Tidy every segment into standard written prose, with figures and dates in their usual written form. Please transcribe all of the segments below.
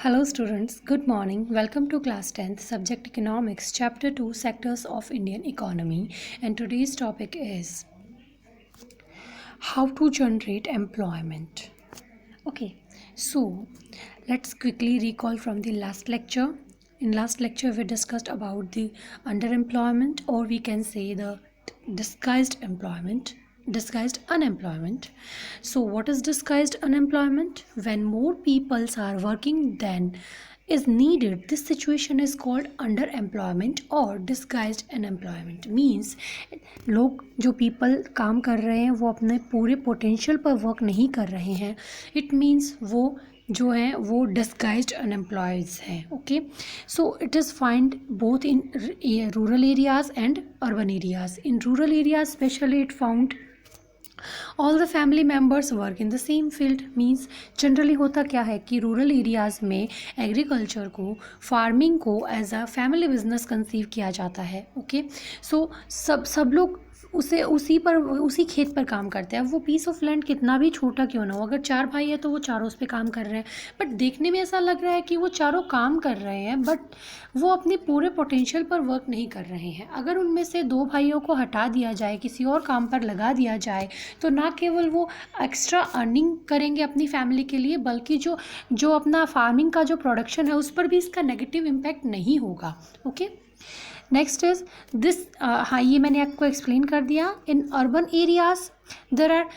Hello students, good morning. Welcome to class 10th, subject economics, chapter 2, sectors of Indian economy. And today's topic is how to generate employment. Okay, so let's quickly recall from the last lecture. In last lecture we discussed about the underemployment, or we can say the disguised unemployment. So what is disguised unemployment? When more people are working than is needed, this situation is called underemployment or disguised unemployment. Means लोग जो people काम कर रहे हैं वो अपने पूरे potential पर वर्क नहीं कर रहे हैं. इट मीन्स वो जो है वो डिस्गाइज्ड अनएम्प्लॉयज़ हैं. Okay, so it is find both in rural areas and urban areas. In rural areas specially it found all the family members work in the same field. Means generally होता क्या है कि rural areas में agriculture को, farming को as a family business conceive किया जाता है. ओके, सो सब लोग उसी खेत पर काम करते हैं. अब वो पीस ऑफ लैंड कितना भी छोटा क्यों ना हो, अगर 4 भाई है तो वो चारों उस पर काम कर रहे हैं. बट देखने में ऐसा लग रहा है कि वो चारों काम कर रहे हैं, बट वो अपने पूरे पोटेंशियल पर वर्क नहीं कर रहे हैं. अगर उनमें से 2 भाइयों को हटा दिया जाए, किसी और काम पर लगा दिया जाए, तो ना केवल वो एक्स्ट्रा अर्निंग करेंगे अपनी फैमिली के लिए, बल्कि जो अपना फार्मिंग का जो प्रोडक्शन है उस पर भी इसका नेगेटिव इम्पैक्ट नहीं होगा. Okay, next is this. हाँ, ये मैंने आपको एक्सप्लेन कर दिया. In urban areas there are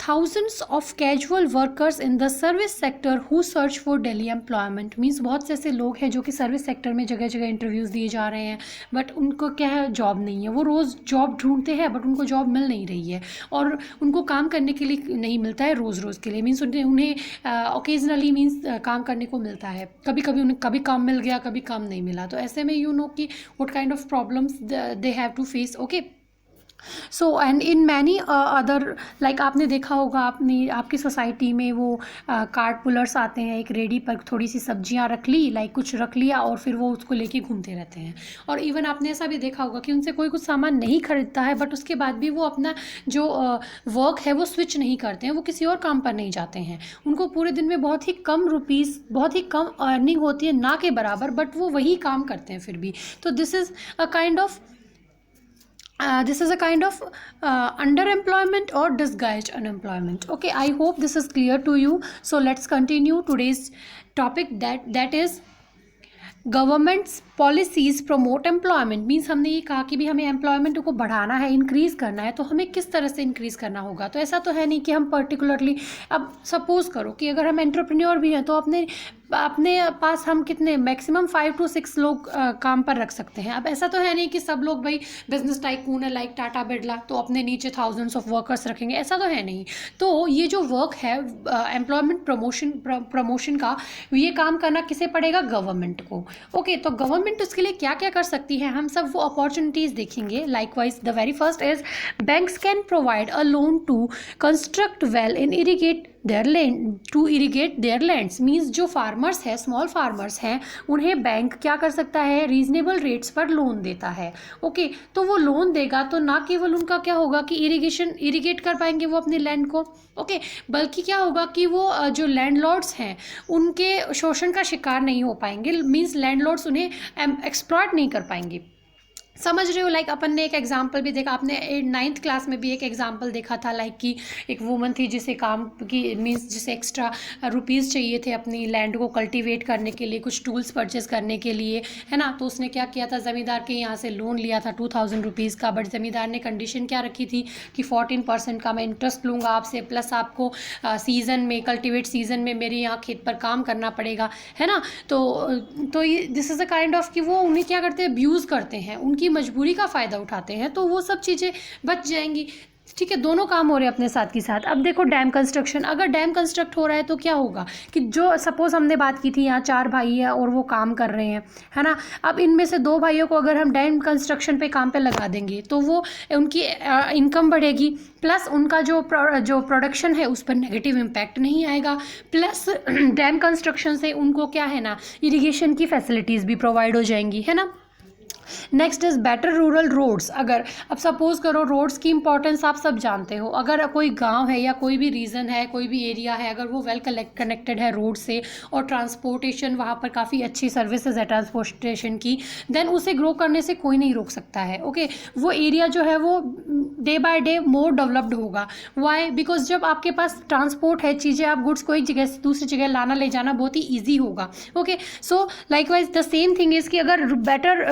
thousands of casual workers in the service sector who search for daily employment. Means बहुत से ऐसे लोग हैं जो कि सर्विस सेक्टर में जगह जगह इंटरव्यूज़ दिए जा रहे हैं, बट उनको क्या है, जॉब नहीं है. वो रोज़ जॉब ढूंढते हैं बट उनको जॉब मिल नहीं रही है, और उनको काम करने के लिए नहीं मिलता है रोज़ के लिए. मीन्स उन्हें ओकेजनली मीन्स काम करने को मिलता है. उन्हें कभी काम मिल गया, कभी काम नहीं मिला. तो ऐसे में यू नो कि what kind of problems they have to face. Okay, so and in many other, like आपने देखा होगा आपकी सोसाइटी में वो कार्ट पुलर्स आते हैं, एक रेडी पर थोड़ी सी सब्जियां रख ली, लाइक कुछ रख लिया, और फिर वो उसको लेके घूमते रहते हैं. और इवन आपने ऐसा भी देखा होगा कि उनसे कोई कुछ सामान नहीं खरीदता है, बट उसके बाद भी वो अपना जो वर्क है वो स्विच नहीं करते हैं, वो किसी और काम पर नहीं जाते हैं. उनको पूरे दिन में बहुत ही कम रुपीज़, बहुत ही कम अर्निंग होती है, ना के बराबर, बट वो वही काम करते हैं फिर भी. तो this is a kind of underemployment or disguised unemployment. Okay, I hope this is clear to you. So let's continue today's topic, that is governments policies promote employment. Means हमने ये कहा कि भी हमें एम्प्लॉयमेंट को बढ़ाना है, इंक्रीज़ करना है, तो हमें किस तरह से इंक्रीज़ करना होगा. तो ऐसा तो है नहीं कि हम पर्टिकुलरली, अब सपोज़ करो कि अगर हम एंटरप्रेन्योर भी हैं तो अपने पास हम कितने मैक्सिमम 5 to 6 लोग काम पर रख सकते हैं. अब ऐसा तो है नहीं कि सब लोग भाई बिजनेस टाइकून है लाइक टाटा बिरला, तो अपने नीचे थाउजेंड्स ऑफ वर्कर्स रखेंगे, ऐसा तो है नहीं. तो ये जो वर्क है एम्प्लॉयमेंट प्रमोशन का, ये काम करना किसे पड़ेगा? गवर्नमेंट को. ओके, तो गवर्नमेंट उसके लिए क्या क्या कर सकती है, हम सब वो अपॉर्चुनिटीज़ देखेंगे. Likewise the very first is banks can provide a loan to construct well in irrigate their lands. Means जो फार्मर्स हैं, स्मॉल फार्मर्स हैं, उन्हें बैंक क्या कर सकता है, रीजनेबल रेट्स पर लोन देता है. ओके, तो वो लोन देगा तो ना केवल उनका क्या होगा कि इरीगेट कर पाएंगे वो अपने लैंड को. ओके, बल्कि क्या होगा कि वो जो लैंडलॉर्ड्स हैं उनके शोषण का शिकार नहीं हो पाएंगे. मीन्स लैंडलॉर्ड्स उन्हें एक्सप्लॉइट नहीं कर पाएंगे. समझ रहे हो? लाइक अपन ने एक एग्जाम्पल भी देखा, आपने 9th क्लास में भी एक एग्जाम्पल देखा था, लाइक कि एक वूमन थी जिसे काम की मीन्स जिसे एक्स्ट्रा रुपीज़ चाहिए थे अपनी लैंड को कल्टीवेट करने के लिए, कुछ टूल्स परचेज करने के लिए, है ना. तो उसने क्या किया था, ज़मींदार के यहाँ से लोन लिया था 2000 रुपीज़ का. बट ज़मींदार ने कंडीशन क्या रखी थी कि 14% का मैं इंटरेस्ट लूँगा आपसे, प्लस आपको सीज़न में, कल्टीवेट सीज़न में मेरे यहाँ खेत पर काम करना पड़ेगा, है ना. तो ये this is a kind of कि वो उन्हें क्या करते हैं, अब्यूज़ करते हैं, उनकी मजबूरी का फ़ायदा उठाते हैं. तो वो सब चीज़ें बच जाएंगी. ठीक है, दोनों काम हो रहे हैं अपने साथ की साथ. अब देखो डैम कंस्ट्रक्शन, अगर डैम कंस्ट्रक्ट हो रहा है तो क्या होगा कि जो सपोज़ हमने बात की थी, यहाँ 4 भाई है और वो काम कर रहे हैं, है ना. अब इनमें से 2 भाइयों को अगर हम डैम कंस्ट्रक्शन पे काम पे लगा देंगे तो वो उनकी इनकम बढ़ेगी, प्लस उनका जो प्रोडक्शन है उस पर नेगेटिव इम्पैक्ट नहीं आएगा, प्लस डैम कंस्ट्रक्शन से उनको क्या है ना, इरिगेशन की फैसिलिटीज़ भी प्रोवाइड हो जाएंगी, है ना. Next is better rural roads. अगर अब सपोज़ करो रोड्स की इंपॉर्टेंस आप सब जानते हो, अगर कोई गांव है या कोई भी रीजन है, कोई भी एरिया है, अगर वो वेल कनेक्टेड है रोड से और ट्रांसपोर्टेशन वहाँ पर काफ़ी अच्छी सर्विसेज है ट्रांसपोर्टेशन की, देन उसे ग्रो करने से कोई नहीं रोक सकता है। ओके, वो एरिया जो है वो day by day more developed होगा। वाई? बिकॉज जब आपके पास ट्रांसपोर्ट है, चीज़ें आप गुड्स को एक जगह से दूसरी जगह लाना ले जाना बहुत ही ईजी होगा। Okay, so likewise the same thing is कि अगर बेटर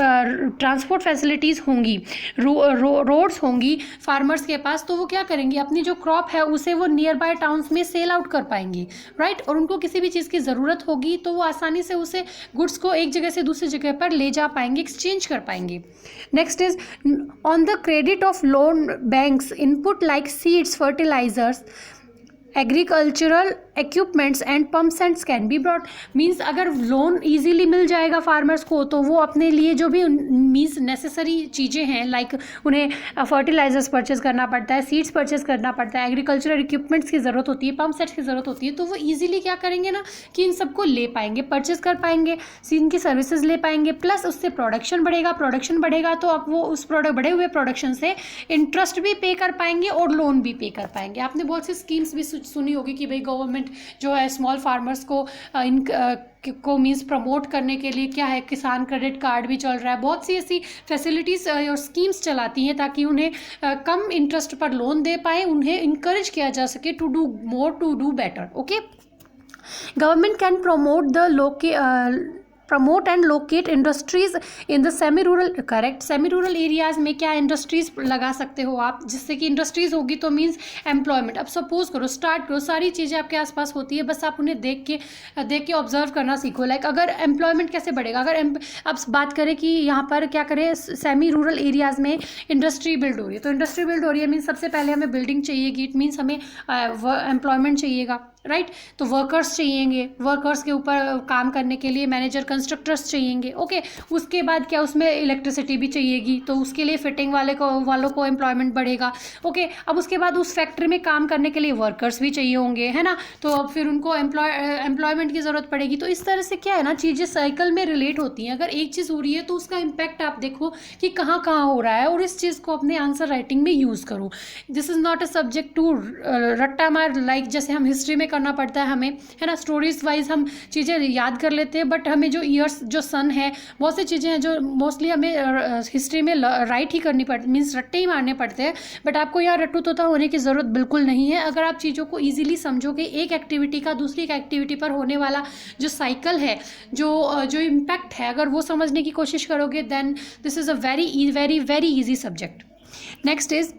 ट्रांसपोर्ट फैसिलिटीज़ होंगी, रोड्स होंगी फार्मर्स के पास, तो वो क्या करेंगे, अपनी जो क्रॉप है उसे वो नियर बाय टाउन्स में सेल आउट कर पाएंगे, राइट। और उनको किसी भी चीज़ की ज़रूरत होगी तो वो आसानी से उसे गुड्स को एक जगह से दूसरी जगह पर ले जा पाएंगे, एक्सचेंज कर पाएंगे। Next is on the credit of loan banks input like seeds, fertilisers, agricultural equipments and pumps and can be brought. Means अगर लोन इजीली मिल जाएगा फार्मर्स को तो वो अपने लिए जो भी मीन्स नेसेसरी चीज़ें हैं, लाइक उन्हें फर्टिलाइजर्स परचेज करना पड़ता है, सीड्स परचेज करना पड़ता है, एग्रीकल्चरल इक्विपमेंट्स की ज़रूरत होती है, पंप सेट्स की ज़रूरत होती है, तो वो ईजिली क्या करेंगे ना कि इन सबको ले पाएंगे, परचेज कर पाएंगे, इनकी सर्विसेज ले पाएंगे, प्लस उससे प्रोडक्शन बढ़ेगा तो अब वो उस बढ़े हुए प्रोडक्शन से इंटरेस्ट भी पे कर पाएंगे और लोन भी पे कर पाएंगे। आपने बहुत सी स्कीम्स भी सुनी होगी कि भाई गवर्नमेंट जो है स्मॉल फार्मर्स को मीन्स प्रमोट करने के लिए क्या है, किसान क्रेडिट कार्ड भी चल रहा है, बहुत सी ऐसी फैसिलिटीज़ और स्कीम्स चलाती हैं ताकि उन्हें कम इंटरेस्ट पर लोन दे पाए, उन्हें इंकरेज किया जा सके to do more, to do better. Okay, government can promote and locate industries in the semi rural, correct, semi rural areas में क्या इंडस्ट्रीज लगा सकते हो आप, जिससे कि इंडस्ट्रीज होगी तो मीन्स एम्प्लॉयमेंट। अब सपोज करो, स्टार्ट करो, सारी चीज़ें आपके आसपास होती है, बस आप उन्हें देख के ऑब्जर्व करना सीखो। लाइक अगर एम्प्लॉयमेंट कैसे बढ़ेगा, अगर अब बात करें कि यहाँ पर क्या करें, सेमी रूरल एरियाज में इंडस्ट्री बिल्ड हो रही है, तो इंडस्ट्री बिल्ड हो रही है मीन्स सबसे पहले हमें बिल्डिंग चाहिएगी, इट मीन्स हमें एम्प्लॉयमेंट चाहिएगा, राइट। तो वर्कर्स चाहिएंगे, वर्कर्स के ऊपर काम करने के लिए मैनेजर, कंस्ट्रक्टर्स चाहिएंगे। ओके, उसके बाद क्या, उसमें इलेक्ट्रिसिटी भी चाहिएगी, तो उसके लिए फिटिंग वालों को एम्प्लॉयमेंट बढ़ेगा। ओके, अब उसके बाद उस फैक्ट्री में काम करने के लिए वर्कर्स भी चाहिए होंगे, है ना, तो अब फिर उनको एम्प्लॉयमेंट की ज़रूरत पड़ेगी। तो इस तरह से क्या है ना, चीज़ें साइकिल में रिलेट होती हैं। अगर एक चीज़ हो रही है तो उसका इम्पैक्ट आप देखो कि कहाँ कहाँ हो रहा है और इस चीज़ को अपने आंसर राइटिंग में यूज़ करो। This is not a subject to रट्टा मार, लाइक जैसे हम हिस्ट्री में करना पड़ता है हमें, है ना, स्टोरीज वाइज हम चीज़ें याद कर लेते हैं, बट हमें जो ईयर्स, जो सन है, बहुत सी चीज़ें हैं जो मोस्टली हमें हिस्ट्री में राइट ही करनी पड़ती, मीन्स रट्टे ही मारने पड़ते हैं। बट आपको यहाँ रट्टू तोता होने की ज़रूरत बिल्कुल नहीं है। अगर आप चीज़ों को ईजिली समझोगे, एक एक्टिविटी का दूसरी एक्टिविटी पर होने वाला जो साइकिल है, जो इम्पैक्ट है, अगर वो समझने की कोशिश करोगे, then this is a very very very easy subject. Next is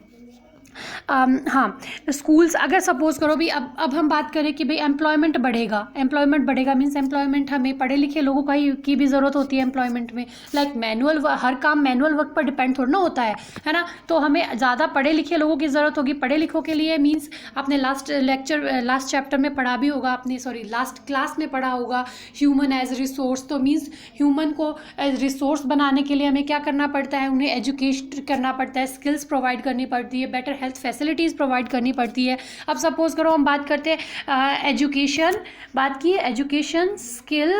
हाँ, स्कूल्स, अगर सपोज करो भी अब हम बात करें कि भाई एम्प्लॉयमेंट बढ़ेगा मीन्स एम्प्लॉयमेंट, हमें पढ़े लिखे लोगों की भी ज़रूरत होती है एम्प्लॉयमेंट में। लाइक मैनुअल, हर काम मैनुअल वर्क पर डिपेंड थोड़ा ना होता है ना, तो हमें ज़्यादा पढ़े लिखे लोगों की ज़रूरत होगी। पढ़े लिखों के लिए मीन्स आपने लास्ट चैप्टर में पढ़ा भी होगा, लास्ट क्लास में पढ़ा होगा, ह्यूमन एज रिसोर्स। तो मीन्स ह्यूमन को एज रिसोर्स बनाने के लिए हमें क्या करना पड़ता है, उन्हें एजुकेट करना पड़ता है, स्किल्स प्रोवाइड करनी पड़ती है, बेटर हेल्थ फैसिलिटीज़ प्रोवाइड करनी पड़ती है। अब सपोज करो हम बात करते हैं एजुकेशन, बात की education, skill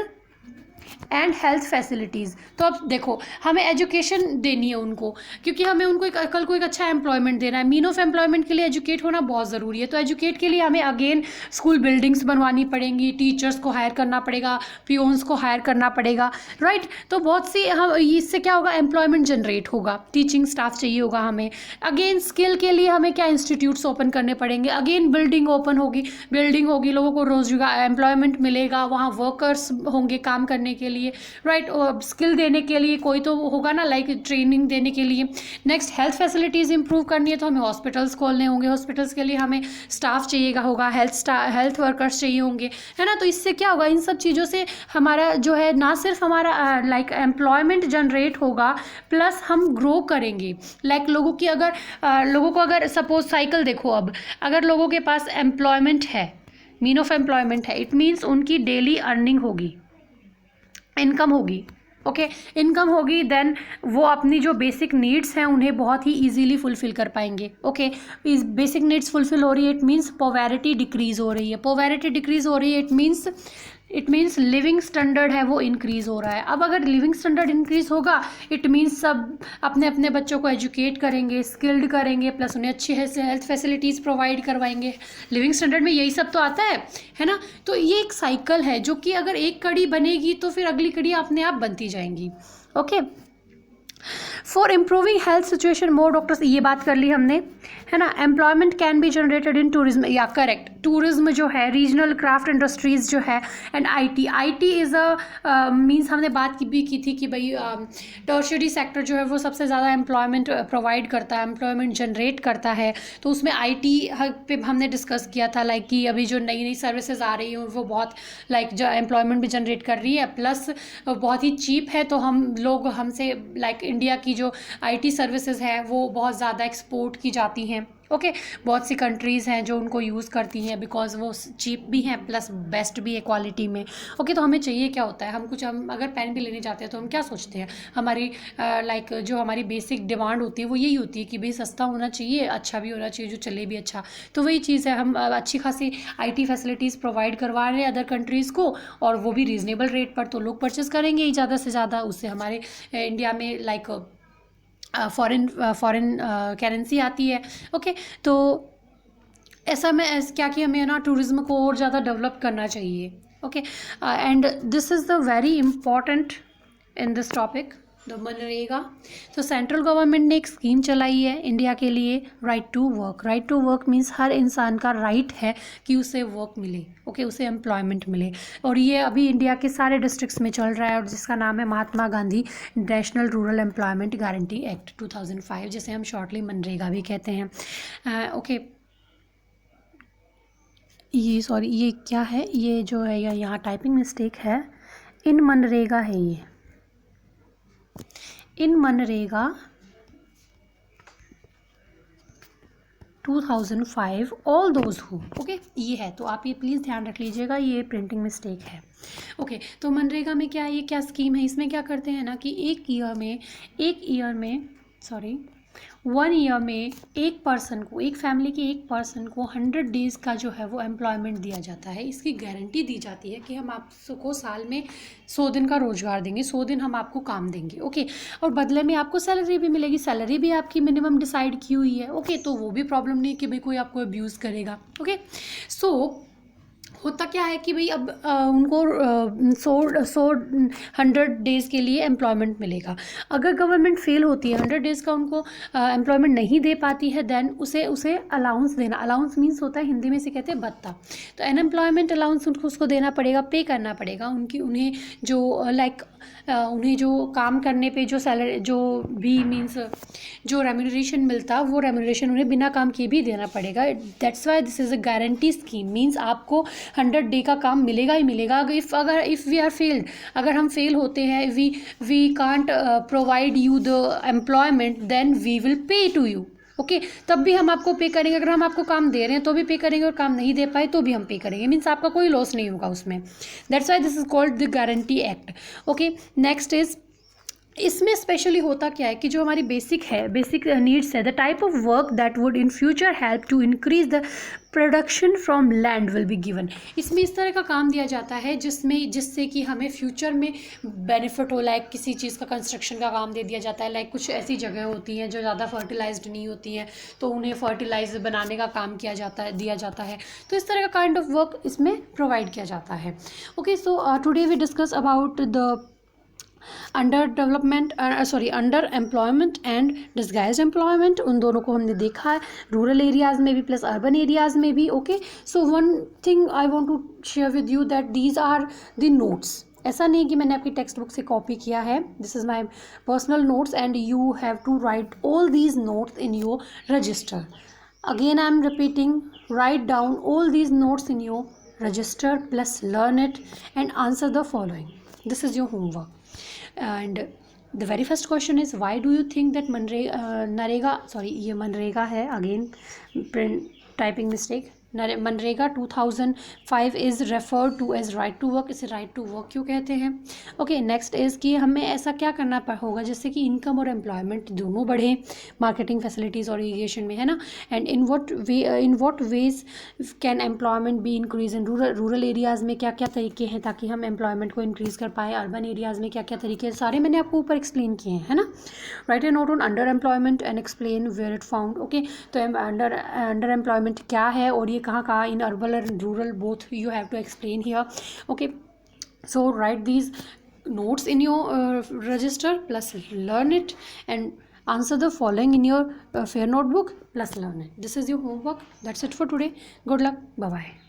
and health facilities. तो अब देखो, हमें एजुकेशन देनी है उनको, क्योंकि हमें उनको कल को एक अच्छा एम्प्लॉयमेंट देना है। मीन ऑफ एम्प्लॉयमेंट के लिए एजुकेट होना बहुत ज़रूरी है। तो एजुकेट के लिए हमें अगेन स्कूल बिल्डिंग्स बनवानी पड़ेंगी, टीचर्स को हायर करना पड़ेगा, पियोन्स को हायर करना पड़ेगा, राइट। तो बहुत सी हम इससे क्या होगा, एम्प्लॉयमेंट जनरेट होगा, टीचिंग स्टाफ चाहिए होगा हमें। अगेन स्किल के लिए हमें क्या, इंस्टीट्यूट्स ओपन करने पड़ेंगे, अगेन बिल्डिंग होगी, लोगों को रोजगार, एम्प्लॉयमेंट मिलेगा, वहाँ वर्कर्स होंगे काम करने के लिए, राइट। स्किल देने के लिए कोई तो होगा ना, लाइक ट्रेनिंग देने के लिए। नेक्स्ट, हेल्थ फैसिलिटीज़ इंप्रूव करनी है तो हमें हॉस्पिटल्स खोलने होंगे, हॉस्पिटल्स के लिए हमें स्टाफ चाहिए होगा, हेल्थ वर्कर्स चाहिए होंगे, है ना। तो इससे क्या होगा, इन सब चीज़ों से हमारा जो है ना सिर्फ हमारा लाइक एम्प्लॉयमेंट जनरेट होगा, प्लस हम ग्रो करेंगे। लाइक लोगों को अगर सपोज साइकिल देखो, अब अगर लोगों के पास एम्प्लॉयमेंट है, मीन ऑफ एम्प्लॉयमेंट है, इट मीन्स उनकी डेली अर्निंग होगी, इनकम होगी। ओके, इनकम होगी, देन वो अपनी जो बेसिक नीड्स हैं उन्हें बहुत ही इजीली फुलफिल कर पाएंगे। ओके, इस बेसिक नीड्स फुलफिल हो रही है, इट मीन्स पॉवर्टी डिक्रीज़ हो रही है। पॉवर्टी डिक्रीज़ हो रही है, it means it means living standard है वो इंक्रीज़ हो रहा है। अब अगर लिविंग स्टैंडर्ड इंक्रीज़ होगा, इट मीन्स सब अपने अपने बच्चों को एजुकेट करेंगे, स्किल्ड करेंगे, प्लस उन्हें अच्छी हेल्थ फैसिलिटीज़ प्रोवाइड करवाएंगे। लिविंग स्टैंडर्ड में यही सब तो आता है ना। तो ये एक साइकिल है जो कि अगर एक कड़ी बनेगी तो फिर अगली कड़ी अपने आप बनती जाएंगी। Okay, for improving health situation more doctors, ये बात कर ली हमने, है ना। Employment can be generated in tourism, या करेक्ट, टूरिज्म जो है, रीजनल क्राफ्ट इंडस्ट्रीज जो है, and IT is a means हमने बात भी की थी कि भाई टर्शियरी सेक्टर जो है वो सबसे ज़्यादा एम्प्लॉयमेंट प्रोवाइड करता है, एम्प्लॉयमेंट जनरेट करता है। तो उसमें आईटी पे हमने डिस्कस किया था लाइक कि अभी जो नई नई सर्विसेज आ रही हैं वो बहुत लाइक जो एम्प्लॉयमेंट भी जनरेट कर रही है, प्लस बहुत ही चीप है। तो हम लोग हमसे लाइक इंडिया की जो आईटी सर्विसेज है वो बहुत ज़्यादा एक्सपोर्ट की जाती हैं। ओके, बहुत सी कंट्रीज़ हैं जो उनको यूज़ करती हैं बिकॉज वो चीप भी हैं प्लस बेस्ट भी है क्वालिटी में। ओके, तो हमें चाहिए क्या होता है, हम अगर पेन भी लेने जाते हैं तो हम क्या सोचते हैं, हमारी लाइक जो हमारी बेसिक डिमांड होती है वो यही होती है कि भाई सस्ता होना चाहिए, अच्छा भी होना चाहिए, जो चले भी अच्छा। तो वही चीज़ है, हम अच्छी खासी आईटी फैसिलिटीज़ प्रोवाइड करवा रहे हैं अदर कंट्रीज़ को, और वो भी रीज़नेबल रेट पर, तो लोग परचेज़ करेंगे ही ज़्यादा से ज़्यादा। उससे हमारे इंडिया में लाइक फॉरेन करेंसी आती है। ओके, तो ऐसा में क्या कि हमें ना टूरिज्म को और ज़्यादा डेवलप करना चाहिए। Okay, and this is the very important in this topic, the MNREGA. तो सेंट्रल गवर्नमेंट ने एक स्कीम चलाई है इंडिया के लिए, right to work. Right to work means हर इंसान का राइट है कि उसे वर्क मिले, ओके, उसे एम्प्लॉयमेंट मिले। और ये अभी इंडिया के सारे डिस्ट्रिक्ट्स में चल रहा है, और जिसका नाम है Mahatma Gandhi national rural employment guarantee act 2005, जिसे हम शॉर्टली मनरेगा भी कहते हैं। ओके, ये सॉरी, ये क्या है, ये जो है यहाँ टाइपिंग मिस्टेक है, इन मनरेगा है ये, इन मनरेगा 2005 ऑल दोज हु, ओके, ये है। तो आप ये प्लीज़ ध्यान रख लीजिएगा, ये प्रिंटिंग मिस्टेक है। ओके, तो मनरेगा में क्या है, ये क्या स्कीम है, इसमें क्या करते हैं ना कि एक ईयर में 1 ईयर में एक पर्सन को, एक फैमिली के एक पर्सन को 100 डेज़ का जो है वो एम्प्लॉयमेंट दिया जाता है। इसकी गारंटी दी जाती है कि हम आपको साल में 100 दिन का रोजगार देंगे, 100 दिन हम आपको काम देंगे। ओके, और बदले में आपको सैलरी भी मिलेगी, सैलरी भी आपकी मिनिमम डिसाइड की हुई है। ओके, तो वो भी प्रॉब्लम नहीं कि भाई कोई आपको अब्यूज़ करेगा। ओके, सो होता क्या है कि भाई अब उनको 100 डेज़ के लिए एम्प्लॉयमेंट मिलेगा। अगर गवर्नमेंट फेल होती है, 100 डेज़ का उनको एम्प्लॉयमेंट नहीं दे पाती है, देन उसे अलाउंस देना, अलाउंस मीन्स होता है हिंदी में से कहते हैं भत्ता। तो अनएम्प्लॉयमेंट अलाउंस उसको देना पड़ेगा, पे करना पड़ेगा। उन्हें जो लाइक उन्हें जो काम करने पे जो सैलरी जो भी मीन्स जो रेम्यूनरेशन मिलता, वो रेम्यूनरेशन उन्हें बिना काम किए भी देना पड़ेगा। That's why this is a guarantee scheme, means आपको 100 डे का काम मिलेगा ही मिलेगा। इफ़ वी आर फेल्ड, अगर हम फेल होते हैं, we can't provide you the employment, then we will pay to you. Okay, तब भी हम आपको पे करेंगे। अगर हम आपको काम दे रहे हैं तो भी पे करेंगे, और काम नहीं दे पाए तो भी हम पे करेंगे, मीन्स आपका कोई लॉस नहीं होगा उसमें। That's why this is called the guarantee act. Okay, next is, इसमें स्पेशली होता क्या है कि जो हमारी बेसिक नीड्स है, the type of work that would in future help to increase the production from land will be given. इसमें इस तरह का काम दिया जाता है जिससे कि हमें फ्यूचर में बेनिफिट हो। लाइक किसी चीज़ का कंस्ट्रक्शन का काम दे दिया जाता है, लाइक कुछ ऐसी जगह होती हैं जो ज़्यादा फर्टिलाइज्ड नहीं होती हैं, तो उन्हें फर्टिलाइज बनाने का काम दिया जाता है। तो इस तरह का काइंड ऑफ वर्क इसमें प्रोवाइड किया जाता है। Okay, so today we discuss about the under employment and disguised employment. उन दोनों को हमने देखा है, रूरल एरियाज़ में भी प्लस अर्बन एरियाज़ में भी। Okay, so one thing I want to share with you that these are the notes. ऐसा नहीं कि मैंने आपकी टेक्स्ट बुक से कॉपी किया है, this is my personal notes and you have to write all these notes in your register. Again I am repeating, write down all these notes in your register, plus learn it and answer the following. This is your homework. And the very first question is, why do you think that मनरेगा है, again print typing mistake. मनरेगा 2005 is refer to as right to work, इसे right to work क्यों कहते हैं? Okay, next is कि हमें ऐसा क्या करना होगा जिससे कि इनकम और एम्प्लॉयमेंट दोनों बढ़े मार्केटिंग फैसिलिटीज़ और इरीगेशन में, है ना। And in what veg can employment be increase in rural areas में क्या क्या तरीके हैं ताकि हम एम्प्लॉयमेंट को इंक्रीज़ कर पाए, अर्बन एरियाज़ में क्या क्या तरीके हैं, सारे मैंने आपको ऊपर एक्सप्लेन किए हैं, है ना। Write a note on under employment and explain where it found. Okay, तो अंडर एम्प्लॉयमेंट क्या है और ये कहाँ in urban and rural both you have to explain here. Okay, so write these notes in your register plus learn it and answer the following in your fair notebook plus learn it. This is your homework. That's it for today. Good luck. Bye bye.